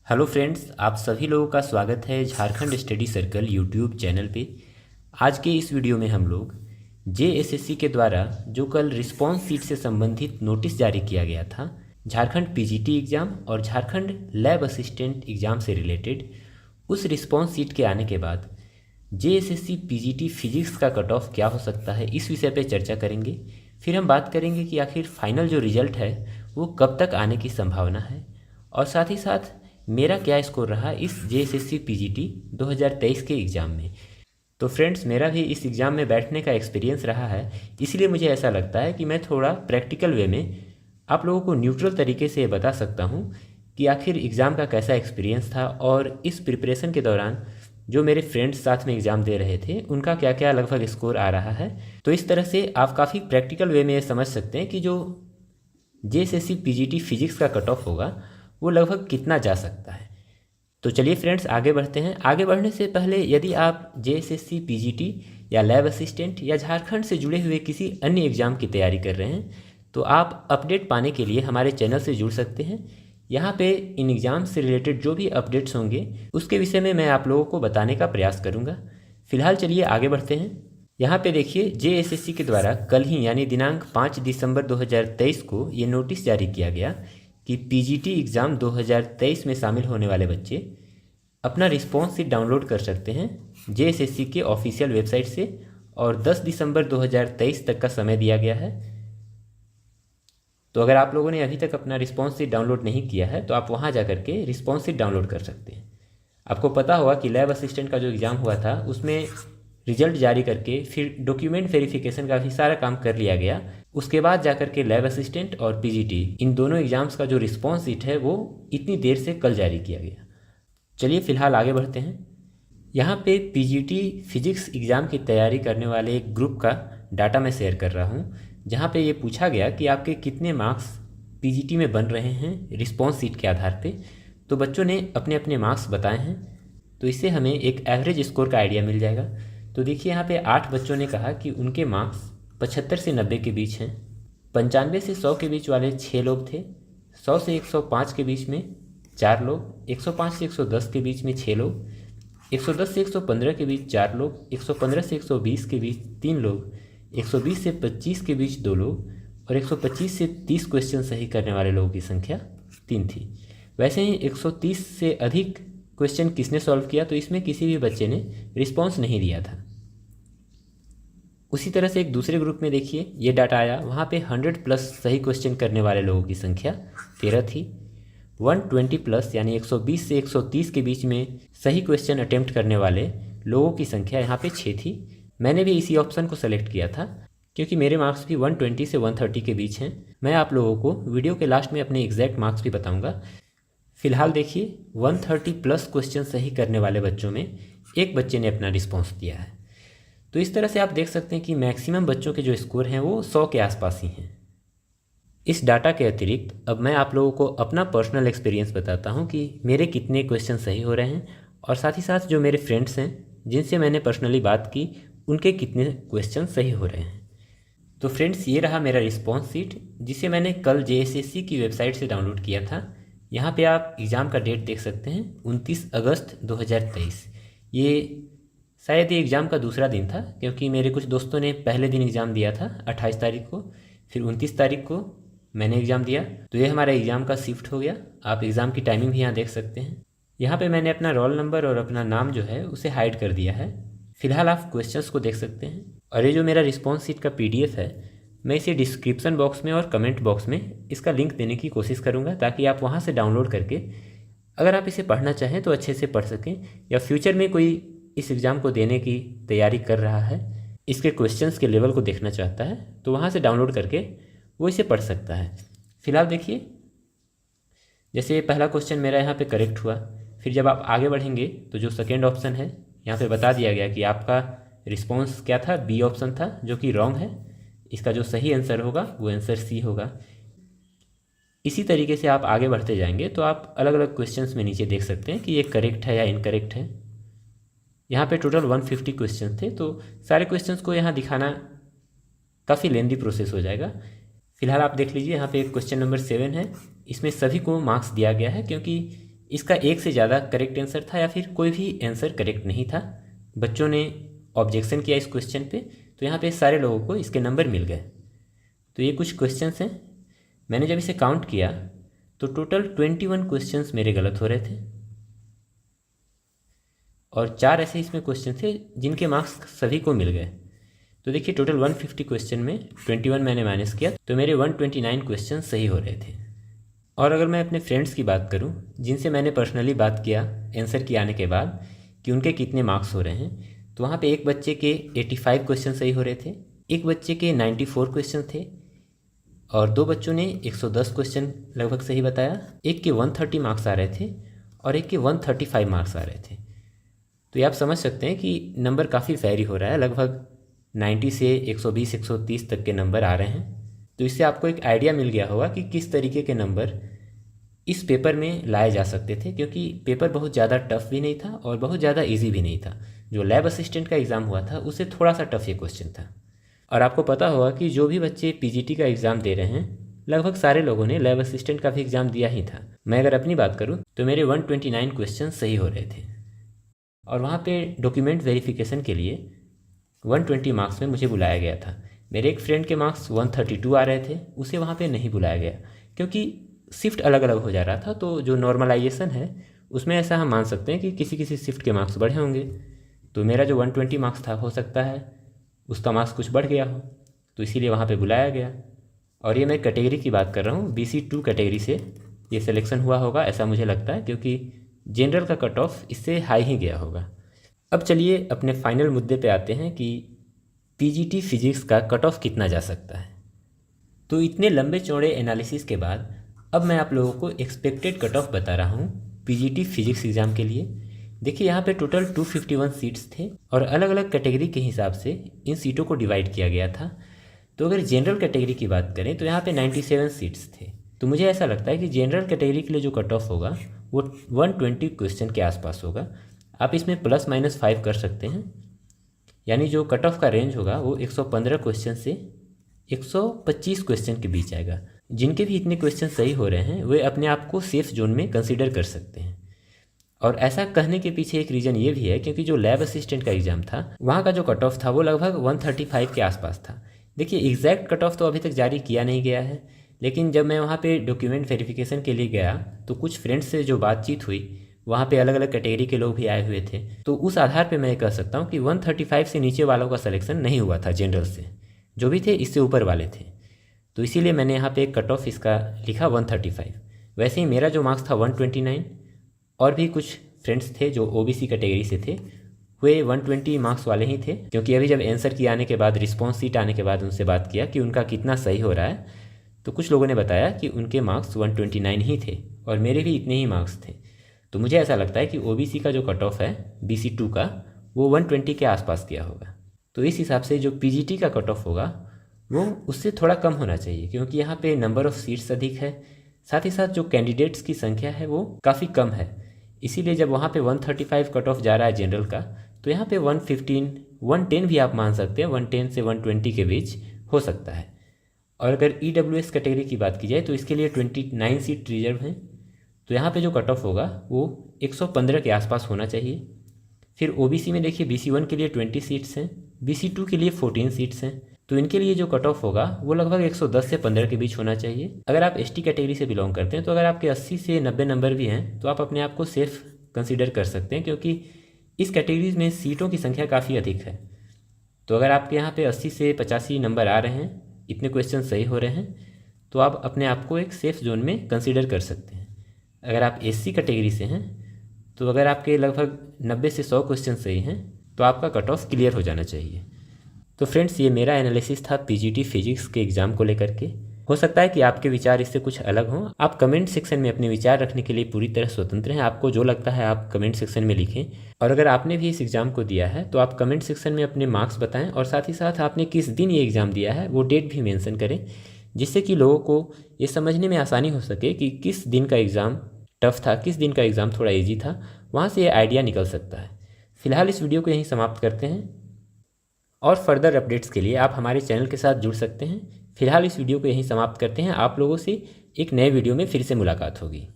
Hello friends, आप सभी लोगों का स्वागत है Jharkhand study circle YouTube channel पे। आज के इस वीडियो में हम लोग जेएसएससी के द्वारा जो कल रिस्पांस सीट से संबंधित नोटिस जारी किया गया था, झारखंड पीजीटी एग्ज़ाम और झारखंड लैब असिस्टेंट एग्ज़ाम से रिलेटेड, उस रिस्पांस सीट के आने के बाद जेएसएससी पीजीटी फिजिक्स का कट ऑफ क्या हो सकता है, इस विषय पे चर्चा करेंगे। फिर हम बात करेंगे कि आखिर फाइनल जो रिजल्ट है वो कब तक आने की संभावना है, और साथ ही साथ मेरा क्या स्कोर रहा इस जेएसएससी पीजीटी 2023 के एग्ज़ाम में। तो फ्रेंड्स, मेरा भी इस एग्ज़ाम में बैठने का एक्सपीरियंस रहा है, इसलिए मुझे ऐसा लगता है कि मैं थोड़ा प्रैक्टिकल वे में आप लोगों को न्यूट्रल तरीके से बता सकता हूँ कि आखिर एग्ज़ाम का कैसा एक्सपीरियंस था, और इस प्रिपरेशन के दौरान जो मेरे फ्रेंड्स साथ में एग्ज़ाम दे रहे थे उनका क्या क्या लगभग स्कोर आ रहा है। तो इस तरह से आप काफ़ी प्रैक्टिकल वे में ये समझ सकते हैं कि जो जेएसएससी पीजीटी फिजिक्स का कट ऑफ होगा वो लगभग कितना जा सकता है। तो चलिए फ्रेंड्स, आगे बढ़ते हैं। आगे बढ़ने से पहले यदि आप जेएसएससी पीजीटी या लैब असिस्टेंट या झारखंड से जुड़े हुए किसी अन्य एग्ज़ाम की तैयारी कर रहे हैं तो आप अपडेट पाने के लिए हमारे चैनल से जुड़ सकते हैं। यहाँ पे इन एग्ज़ाम से रिलेटेड जो भी अपडेट्स होंगे उसके विषय में मैं आप लोगों को बताने का प्रयास करूँगा। फिलहाल चलिए आगे बढ़ते हैं। यहाँ पे देखिए, जेएसएससी के द्वारा कल ही यानी दिनांक 5 दिसंबर 2023 को ये नोटिस जारी किया गया कि पीजीटी एग्ज़ाम 2023 में शामिल होने वाले बच्चे अपना रिस्पॉन्स शीट डाउनलोड कर सकते हैं जेएसएससी के ऑफिशियल वेबसाइट से, और 10 दिसंबर 2023 तक का समय दिया गया है। तो अगर आप लोगों ने अभी तक अपना रिस्पॉन्स शीट डाउनलोड नहीं किया है तो आप वहाँ जा कर के रिस्पॉन्स शीट डाउनलोड कर सकते हैं। आपको पता होगा कि लैब असिस्टेंट का जो एग्ज़ाम हुआ था उसमें रिजल्ट जारी करके फिर डॉक्यूमेंट वेरिफिकेशन का भी सारा काम कर लिया गया। उसके बाद जाकर के लैब असिस्टेंट और पीजीटी इन दोनों एग्ज़ाम्स का जो रिस्पॉन्स शीट है वो इतनी देर से कल जारी किया गया। चलिए फिलहाल आगे बढ़ते हैं। यहाँ पे पीजीटी फिजिक्स एग्ज़ाम की तैयारी करने वाले एक ग्रुप का डाटा मैं शेयर कर रहा हूँ, जहाँ पे ये पूछा गया कि आपके कितने मार्क्स पीजीटी में बन रहे हैं रिस्पॉन्स शीट के आधार पे। तो बच्चों ने अपने अपने मार्क्स बताए हैं, तो इससे हमें एक एवरेज स्कोर का आइडिया मिल जाएगा। तो देखिए, यहाँ पे 8 बच्चों ने कहा कि उनके मार्क्स 75 से 90 के बीच हैं। 95 से 100 के बीच वाले 6 लोग थे। 100 से 105 के बीच में 4 लोग, 105 से 110 के बीच में 6 लोग, 110 से 115 के बीच 4 लोग, 115 से 120 के बीच 3 लोग, 120 से 25 के बीच 2 लोग, और 125 से 30 क्वेश्चन सही करने वाले लोगों की संख्या 3 थी। वैसे ही 130 से अधिक क्वेश्चन किसने सॉल्व किया, तो इसमें किसी भी बच्चे ने रिस्पॉन्स नहीं दिया था। उसी तरह से एक दूसरे ग्रुप में देखिए ये डाटा आया, वहाँ पे 100 प्लस सही क्वेश्चन करने वाले लोगों की संख्या 13 थी। 120 प्लस यानी 120 से 130 के बीच में सही क्वेश्चन अटेम्प्ट करने वाले लोगों की संख्या यहाँ पे 6 थी। मैंने भी इसी ऑप्शन को सेलेक्ट किया था क्योंकि मेरे मार्क्स भी 120 से 130 के बीच हैं। मैं आप लोगों को वीडियो के लास्ट में अपने एग्जैक्ट मार्क्स भी बताऊँगा। फिलहाल देखिए, 130 प्लस क्वेश्चन सही करने वाले बच्चों में एक बच्चे ने अपना रिस्पॉन्स दिया है। तो इस तरह से आप देख सकते हैं कि मैक्सिमम बच्चों के जो स्कोर हैं वो 100 के आसपास ही हैं। इस डाटा के अतिरिक्त अब मैं आप लोगों को अपना पर्सनल एक्सपीरियंस बताता हूँ कि मेरे कितने क्वेश्चन सही हो रहे हैं, और साथ ही साथ जो मेरे फ्रेंड्स हैं जिनसे मैंने पर्सनली बात की उनके कितने क्वेश्चन सही हो रहे हैं। तो फ्रेंड्स, ये रहा मेरा रिस्पॉन्स शीट जिसे मैंने कल जेएसएससी की वेबसाइट से डाउनलोड किया था। यहाँ पे आप एग्ज़ाम का डेट देख सकते हैं, 29 अगस्त 2023। ये शायद ये एग्ज़ाम का दूसरा दिन था क्योंकि मेरे कुछ दोस्तों ने पहले दिन एग्ज़ाम दिया था 28 तारीख को, फिर 29 तारीख को मैंने एग्ज़ाम दिया। तो ये हमारा एग्ज़ाम का शिफ्ट हो गया। आप एग्ज़ाम की टाइमिंग भी यहाँ देख सकते हैं। यहाँ पे मैंने अपना रोल नंबर और अपना नाम जो है उसे हाइड कर दिया है। फिलहाल आप क्वेश्चंस को देख सकते हैं, और ये जो मेरा रिस्पॉन्स शीट का PDF है मैं इसे डिस्क्रिप्शन बॉक्स में और कमेंट बॉक्स में इसका लिंक देने की कोशिश करूँगा ताकि आप वहाँ से डाउनलोड करके अगर आप इसे पढ़ना चाहें तो अच्छे से पढ़ सकें, या फ्यूचर में कोई इस एग्ज़ाम को देने की तैयारी कर रहा है, इसके क्वेश्चंस के लेवल को देखना चाहता है तो वहाँ से डाउनलोड करके वो इसे पढ़ सकता है। फिलहाल देखिए, जैसे पहला क्वेश्चन मेरा यहाँ पे करेक्ट हुआ, फिर जब आप आगे बढ़ेंगे तो जो सेकेंड ऑप्शन है यहाँ पे बता दिया गया कि आपका रिस्पॉन्स क्या था, बी ऑप्शन था, जो कि रॉन्ग है। इसका जो सही आंसर होगा वो आंसर सी होगा। इसी तरीके से आप आगे बढ़ते जाएंगे तो आप अलग अलग क्वेश्चंस में नीचे देख सकते हैं कि ये करेक्ट है या इनकरेक्ट है। यहाँ पे टोटल 150 क्वेश्चन थे, तो सारे क्वेश्चंस को यहाँ दिखाना काफ़ी लेंदी प्रोसेस हो जाएगा। फिलहाल आप देख लीजिए, यहाँ पे क्वेश्चन नंबर 7 है, इसमें सभी को मार्क्स दिया गया है क्योंकि इसका एक से ज़्यादा करेक्ट आंसर था या फिर कोई भी आंसर करेक्ट नहीं था। बच्चों ने ऑब्जेक्शन किया इस क्वेश्चन पे, तो यहाँ पे सारे लोगों को इसके नंबर मिल गए। तो ये कुछ क्वेश्चंस हैं। मैंने जब इसे काउंट किया तो टोटल 21 क्वेश्चंस मेरे गलत हो रहे थे और 4 ऐसे इसमें क्वेश्चन थे जिनके मार्क्स सभी को मिल गए। तो देखिए टोटल 150 क्वेश्चन में 21 मैंने माइनस किया तो मेरे 129 क्वेश्चन सही हो रहे थे। और अगर मैं अपने फ्रेंड्स की बात करूं जिनसे मैंने पर्सनली बात किया आंसर की आने के बाद कि उनके कितने मार्क्स हो रहे हैं, तो वहाँ पे एक बच्चे के 85 क्वेश्चन सही हो रहे थे, एक बच्चे के 94 क्वेश्चन थे और 2 बच्चों ने 110 क्वेश्चन लगभग सही बताया। एक के 130 मार्क्स आ रहे थे और एक के 135 मार्क्स आ रहे थे। तो ये आप समझ सकते हैं कि नंबर काफ़ी वैरी हो रहा है, लगभग 90 से 120 130 तक के नंबर आ रहे हैं। तो इससे आपको एक आइडिया मिल गया होगा कि किस तरीके के नंबर इस पेपर में लाए जा सकते थे, क्योंकि पेपर बहुत ज़्यादा टफ भी नहीं था और बहुत ज़्यादा इजी भी नहीं था। जो लैब असिस्टेंट का एग्ज़ाम हुआ था उससे थोड़ा सा टफ ये क्वेश्चन था। और आपको पता होगा कि जो भी बच्चे पीजीटी का एग्ज़ाम दे रहे हैं लगभग सारे लोगों ने लैब असिस्टेंट का भी एग्ज़ाम दिया ही था। मैं अगर अपनी बात करूँ तो मेरे 129 क्वेश्चन सही हो रहे थे और वहाँ पे डॉक्यूमेंट वेरिफिकेशन के लिए 120 मार्क्स में मुझे बुलाया गया था। मेरे एक फ्रेंड के मार्क्स 132 आ रहे थे, उसे वहाँ पे नहीं बुलाया गया क्योंकि शिफ्ट अलग अलग हो जा रहा था। तो जो नॉर्मलाइजेशन है उसमें ऐसा हम मान सकते हैं कि किसी किसी शिफ्ट के मार्क्स बढ़े होंगे। तो मेरा जो 120 मार्क्स था हो सकता है उसका मार्क्स कुछ बढ़ गया हो, तो इसीलिए वहाँ पे बुलाया गया। और ये मैं कैटेगरी की बात कर रहा हूँ, BC2 कैटेगरी से ये सिलेक्शन हुआ होगा ऐसा मुझे लगता है, क्योंकि जनरल का कट ऑफ इससे हाई ही गया होगा। अब चलिए अपने फाइनल मुद्दे पे आते हैं कि पीजीटी फिजिक्स का कट ऑफ कितना जा सकता है। तो इतने लंबे चौड़े एनालिसिस के बाद अब मैं आप लोगों को एक्सपेक्टेड कट ऑफ बता रहा हूँ पीजीटी फिजिक्स एग्ज़ाम के लिए। देखिए यहाँ पे टोटल 251 सीट्स थे और अलग अलग कैटेगरी के हिसाब से इन सीटों को डिवाइड किया गया था। तो अगर जनरल कैटेगरी की बात करें तो यहाँ पे 97 सीट्स थे। तो मुझे ऐसा लगता है कि जनरल कैटेगरी के लिए जो कट ऑफ होगा वो 120 क्वेश्चन के आसपास होगा। आप इसमें ±5 कर सकते हैं, यानी जो कट ऑफ का रेंज होगा वो 115 क्वेश्चन से 125 क्वेश्चन के बीच आएगा। जिनके भी इतने क्वेश्चन सही हो रहे हैं वे अपने आप को सेफ जोन में कंसीडर कर सकते हैं। और ऐसा कहने के पीछे एक रीज़न ये भी है क्योंकि जो लैब असिस्टेंट का एग्ज़ाम था वहाँ का जो कट ऑफ था वो लगभग 135 के आसपास था। देखिए एग्जैक्ट कट ऑफ तो अभी तक जारी किया नहीं गया है, लेकिन जब मैं वहाँ पे डॉक्यूमेंट वेरिफिकेशन के लिए गया तो कुछ फ्रेंड्स से जो बातचीत हुई वहाँ पे अलग अलग कैटेगरी के लोग भी आए हुए थे। तो उस आधार पे मैं कह सकता हूँ कि 135 से नीचे वालों का सिलेक्शन नहीं हुआ था जनरल से, जो भी थे इससे ऊपर वाले थे। तो इसीलिए मैंने यहाँ पे एक कट ऑफ इसका लिखा 135। वैसे ही मेरा जो मार्क्स था 129 और भी कुछ फ्रेंड्स थे जो OBC कैटेगरी से थे वे 120 मार्क्स वाले ही थे, क्योंकि अभी जब आंसर की आने के बाद रिस्पॉन्स सीट आने के बाद उनसे बात किया कि उनका कितना सही हो रहा है तो कुछ लोगों ने बताया कि उनके मार्क्स 129 ही थे और मेरे भी इतने ही मार्क्स थे। तो मुझे ऐसा लगता है कि OBC का जो कट ऑफ है BC2 का वो 120 के आसपास गया होगा। तो इस हिसाब से जो PGT का कट ऑफ होगा वो उससे थोड़ा कम होना चाहिए, क्योंकि यहाँ पे नंबर ऑफ़ सीट्स अधिक है, साथ ही साथ जो कैंडिडेट्स की संख्या है वो काफ़ी कम है। इसीलिए जब वहाँ पे 135 कट ऑफ जा रहा है जनरल का तो यहाँ पे 115 110 भी आप मान सकते हैं, 110 से 120 के बीच हो सकता है। और अगर EWS कैटेगरी की बात की जाए तो इसके लिए 29 सीट रिजर्व हैं। तो यहाँ पे जो कट ऑफ होगा वो 115 के आसपास होना चाहिए। फिर OBC में देखिए BC1 के लिए 20 सीट्स हैं, BC2 के लिए 14 सीट्स हैं। तो इनके लिए जो कट ऑफ होगा वो लगभग 110 से 15 के बीच होना चाहिए। अगर आप ST कैटेगरी से बिलोंग करते हैं तो अगर आपके 80 से 90 नंबर भी हैं तो आप अपने आप को सेफ कंसीडर कर सकते हैं, क्योंकि इस कैटेगरी में सीटों की संख्या काफ़ी अधिक है। तो अगर आपके यहाँ पे 80 से 85 नंबर आ रहे हैं, इतने क्वेश्चन सही हो रहे हैं, तो आप अपने आप को एक सेफ़ जोन में कंसीडर कर सकते हैं। अगर आप SC कैटेगरी से हैं तो अगर आपके लगभग 90 से 100 क्वेश्चन सही हैं तो आपका कट ऑफ क्लियर हो जाना चाहिए। तो फ्रेंड्स ये मेरा एनालिसिस था PGT फिजिक्स के एग्ज़ाम को लेकर के। हो सकता है कि आपके विचार इससे कुछ अलग हों। आप कमेंट सेक्शन में अपने विचार रखने के लिए पूरी तरह स्वतंत्र हैं। आपको जो लगता है आप कमेंट सेक्शन में लिखें। और अगर आपने भी इस एग्ज़ाम को दिया है तो आप कमेंट सेक्शन में अपने मार्क्स बताएं और साथ ही साथ आपने किस दिन ये एग्ज़ाम दिया है वो डेट भी मेंशन करें, जिससे कि लोगों को ये समझने में आसानी हो सके कि किस दिन का एग्ज़ाम टफ था, किस दिन का एग्ज़ाम थोड़ा ईजी था। वहाँ से ये आइडिया निकल सकता है। फिलहाल इस वीडियो को यहीं समाप्त करते हैं और फर्दर अपडेट्स के लिए आप हमारे चैनल के साथ जुड़ सकते हैं। फिलहाल इस वीडियो को यहीं समाप्त करते हैं। आप लोगों से एक नए वीडियो में फिर से मुलाकात होगी।